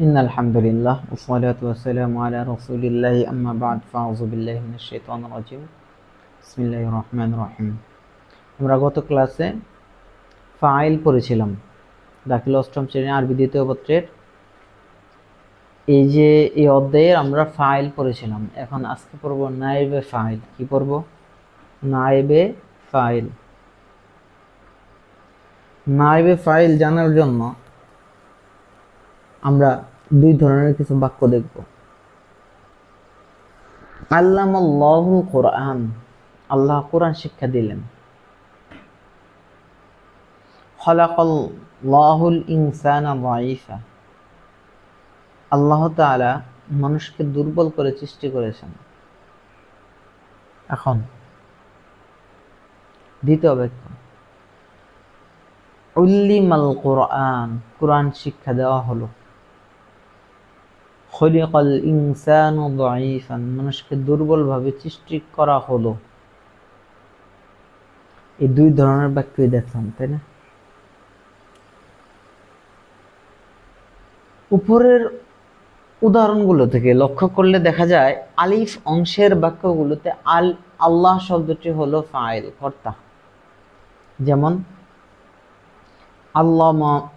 ইন্নাল হামদুলিল্লাহ ওয়াসসালাতু ওয়াসসালামু আলা রাসূলিল্লাহি আম্মা বা'দ ফাউযু বিল্লাহি মিনাশ শাইতানির রাজীম বিসমিল্লাহির রহমানির রহিম। আমরা গত ক্লাসে ফাইল পড়েছিলাম, দাখিল অষ্টম শ্রেণী আরবি দ্বিতীয় পত্রের এই অধ্যায়ে আমরা ফাইল পড়েছিলাম। এখন আজকে পড়ব নায়েবে ফাইল। কি পড়ব? নায়েবে ফাইল। নায়েবে ফাইল জানার জন্য আমরা দুই ধরনের কিছু বাক্য দেখব। আল্লামাল্লাহুল কোরআন, আল্লাহ কোরআন শিক্ষা দিলেন। খলাকাল্লাহুল ইনসানা দাঈফা, আল্লাহ তাআলা মানুষকে দুর্বল করে সৃষ্টি করেছেন। এখন দ্বিতীয় বাক্য, উল্লিমাল কোরআন, কোরআন শিক্ষা দেওয়া হলো। খলিকাল ইনসানু দাঈফান, মানুষকে দুর্বলভাবে সৃষ্টি করা হলো। এই দুই ধরনের বাক্যই দেখলাম, তাই না? উপরের উদাহরণগুলো থেকে লক্ষ্য করলে দেখা যায় আলিফ অংশের বাক্যগুলোতে আল্লাহ শব্দটি হলো ফাইল, কর্তা। যেমন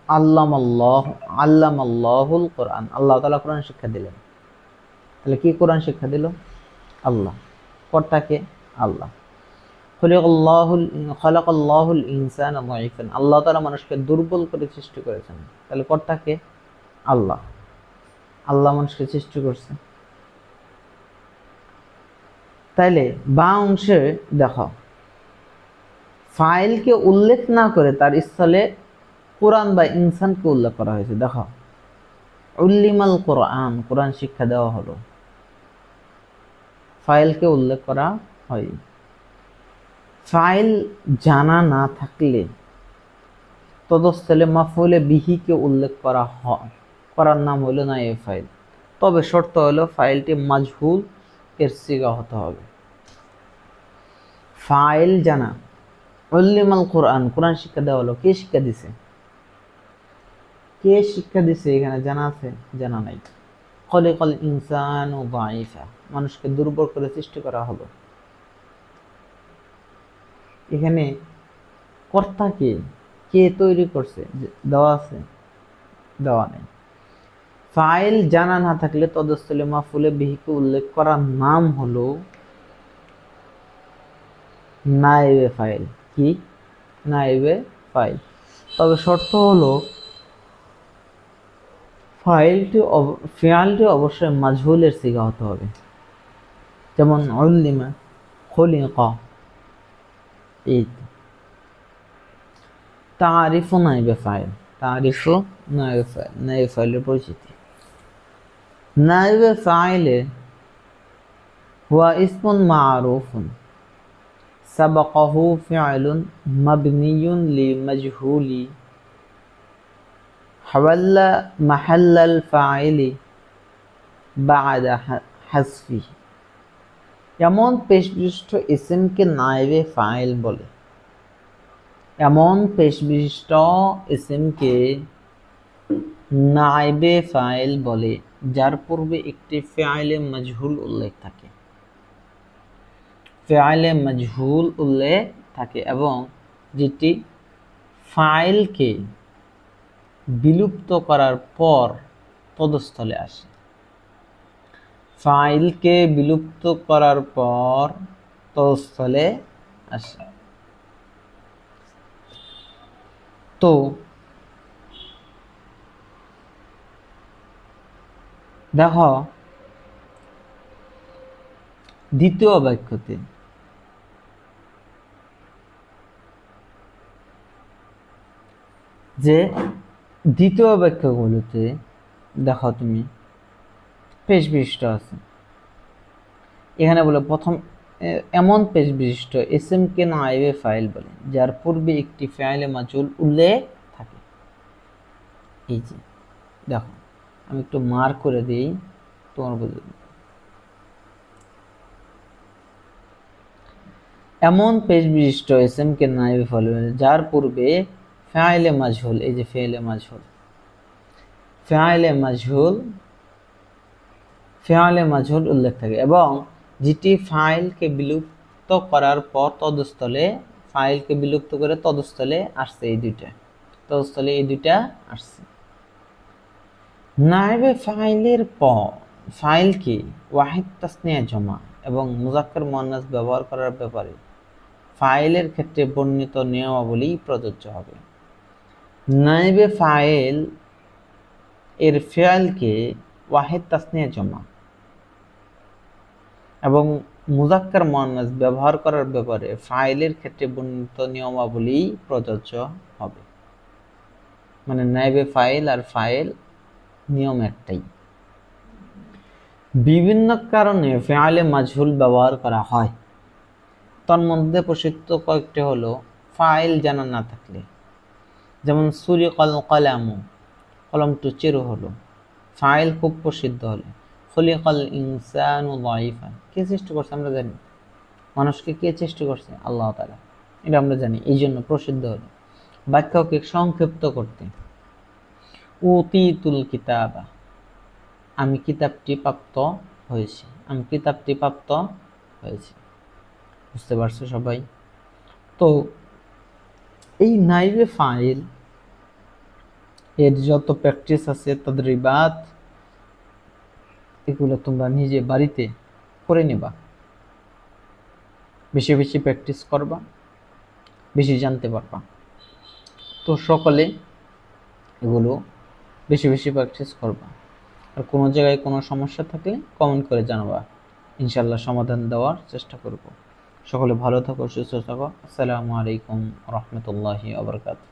আল্লামাল্লাহুল কোরআন, আল্লাহ তাআলা কোরআন শিক্ষা দিলেন। তাহলে কি কোরআন শিক্ষা দিল? আল্লাহ। কর্তাকে? আল্লাহ। খলাকাল্লাহুল ইনসানা দাঈফান, আল্লাহ তাআলা মানুষকে দুর্বল করে সৃষ্টি করেছেন। তাহলে কর্তাকে? আল্লাহ। আল্লাহ মানুষকে সৃষ্টি করছে। তাইলে বা অংশে দেখো, ফাইলকে উল্লেখ না করে তার স্থলে কোরআন বা ইনসানকে উল্লেখ করা হয়েছে। দেখো, উল্লিমাল কোরআন, কোরআন শিক্ষা দেওয়া হলো। ফাইলকে উল্লেখ করা হয়। ফাইল জানা না থাকলে তদস্থলে মাফউলে বিহিকে উল্লেখ করা হয়, করার নাম হলো নায়েব ফাইল। তবে শর্ত হলো ফাইলটি মাজহুল এর সিগা হতে হবে। ফাইল জানা, উল্লিমাল কোরআন, কোরআন শিক্ষা দেওয়া হলো। কে শিক্ষা দিছে? কে শিক্ষা দিছে এখানে জানা আছে? জানা নাই। খলিকাল ইনসানু দাঈফা, মানুষকে দুর্বল করে সৃষ্টি করা হলো। এখানে কর্তা কে? কে তৈরি করছে? দেওয়া আছে? দেওয়া নেই। ফাইল জানা না থাকলে তদস্থলে মাফউলে বিহিকে উল্লেখ করার নাম হলো নায়েবে ফাইল। কি? নায়েবে ফাইল। তবে শর্ত হলো ফিআলটি অবশ্যই মাজহুলের সিগা হতে হবে। যেমন উল্লিমা, খুলিকা। এই তারিফু নায়েবে ফাইল, তারিফু নায়েবে ফাইল, নায়েবে ফাইলের পরিচিতি। নায়েবে ফাইলে হুয়া ইসমুন মা'রুফুন সাবাকাহু ফি'লুন মাবনিয়ুন লিমাজহুলি হাওয়াল্লা মাহাল্লাল ফাইলি বা'দা হাসফিহি, এমন পেশবিশিষ্ট ইসমকে নায়েবে ফাইল বলে। এমন পেশবিশিষ্ট ইসমকে নায়েবে ফাইল বলে যার পূর্বে একটি ফিআইলে মাজহুল উল্লেখ থাকে। ফিআইলে মাজহুল উল্লেখ থাকে এবং যেটি ফাইলকে বিলুপ্ত করার পর পদস্থলে আসে। ফাইলকে বিলুপ্ত করার পর পদস্থলে আসে। তো দেখো, দ্বিতীয় বাক্যতে দ্বিতীয় বাক্যগুলোতে দেখো তুমি পেশ বিশিষ্ট আছে। এখানে বলে প্রথম এমন পেশ বিশিষ্ট এসএমকে নায়েবে ফাইল বলে যার পূর্বে একটি ফাইলে মাজহুল উল্লেখ থাকে। এই যে দেখো, আমি একটু মার্ক করে দিই তোমার বুঝে। এমন পেশ বিশিষ্ট এসএমকে নায়েবে ফাইল বলে যার পূর্বে ফাইলে মাজহুল, এই যে ফাইলে মাজহুল। ফেয়ালে মাজহুল উল্লেখ থাকে এবং যেটি ফাইলকে বিলুপ্ত করার পর ফাইলকে বিলুপ্ত করে তদস্থলে আসছে এই দুইটা আসছে। নায়েবে ফাইলের পর ফাইলকে ওয়াহিদ তাসনিয়া জমা এবং মুজাক্কার মুয়ান্নাস ব্যবহার করার ব্যাপারে ফাইলের ক্ষেত্রে বর্ণিত নিয়মাবলী প্রযোজ্য হবে। নায়েবে ফাইল এর ফেয়ালকে ওয়াহিদ তাসনিয়া জমা এবং মুজাক্কার মুয়ান্নাস ব্যবহার করার ব্যাপারে ফাইলের ক্ষেত্রে বর্ণিত নিয়মাবলী প্রযোজ্য হবে। মানে নায়েবে ফাইল আর ফাইল নিয়ম একটাই। বিভিন্ন কারণে ফেয়ালে মাজহুল ব্যবহার করা হয়, তার মধ্যে প্রসিদ্ধ কয়েকটি হলো ফাইল জানা না থাকলে, যেমন সুরিকাল কলামু, কলমটি চেরো হলো। ফাইল খুব প্রসিদ্ধ হলে খলিকাল ইনসানু দাইফান, কে সৃষ্টি করছে আমরা জানি, মানুষকে কে সৃষ্টি করছে? আল্লাহ তাআলা, এটা আমরা জানি, এই জন্য প্রসিদ্ধ হলো। বাক্যকে সংক্ষিপ্ত করতে উতিতুল কিতাবা, আমি কিতাবটি প্রাপ্ত হয়েছি। বুঝতে পারছো সবাই? তো এই নাইবে ফাইল এর যত প্র্যাকটিস আছে, তাদরিবাত, এগুলো তোমরা নিজে বাড়িতে করে নেবা, বেশি বেশি প্র্যাকটিস করবা, বেশি জানতে পারবা। তো সকলে এগুলো বেশি বেশি প্র্যাকটিস করবা। আর কোনো জায়গায় কোনো সমস্যা থাকলে কমেন্ট করে জানাবা, ইনশাল্লাহ সমাধান দেওয়ার চেষ্টা করব। সকলে ভালো থাকো, সুস্থ থাকো। আসসালামু আলাইকুম রহমতুল্লাহি ওয়া বারাকাতুহু।